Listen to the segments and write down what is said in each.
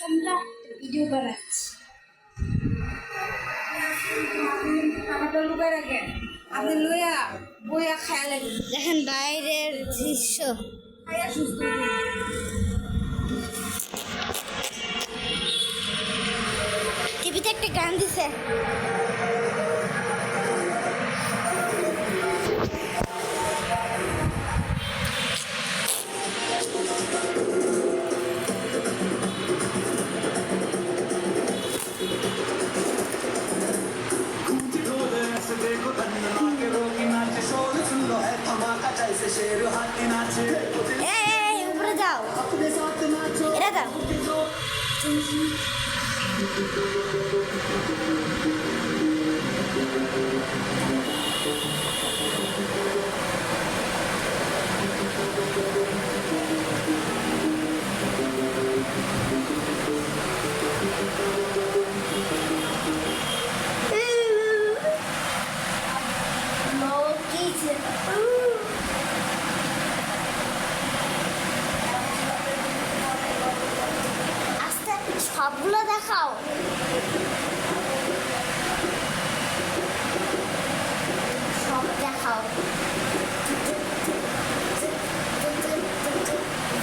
আমরা ভিডিও বানাচ্ছি। আমারটা লুকায় রাখেন, আপনি লইয়া বইয়া খায়া লাগেন। দেখেন বাইরের দৃশ্য। খায়া সুস্থ টিভিতে একটা গান দিছে। देखो धन्ना के रोकी नाचे शोर सुन लो है धमाका जैसे शेर हाथी नाचे এই উপরে যাও, अपने साथ नाचो এটা দাও। আস্তে সবগুলো দেখাও। সব দেখাও।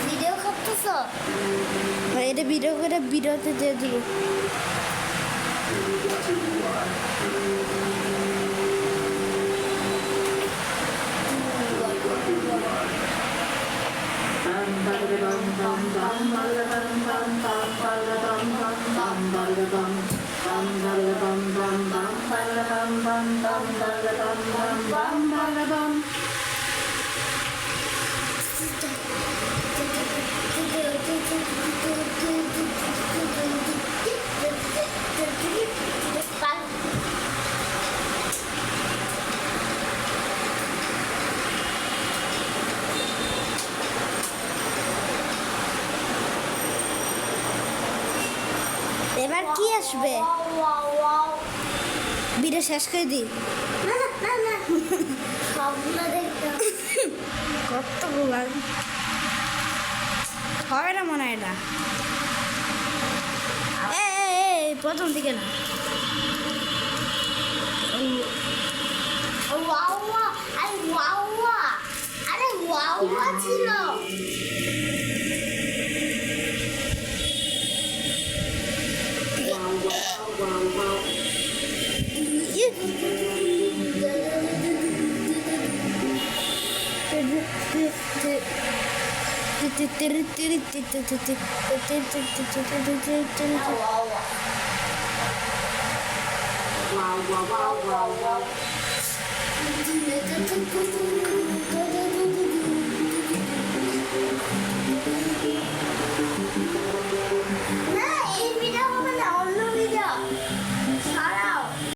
ভিডিও করতেছ? এটা ভিডিও করে ভিডিওতে দিয়ে দেবো। এবার কি আসবে? ভিডিও শেষ করে দিই। কতগুলো হবে না মনে হয় এটা। প্রথম দিকে না। আরে ওয়াওয়া ছিল। wow wow wow wow wow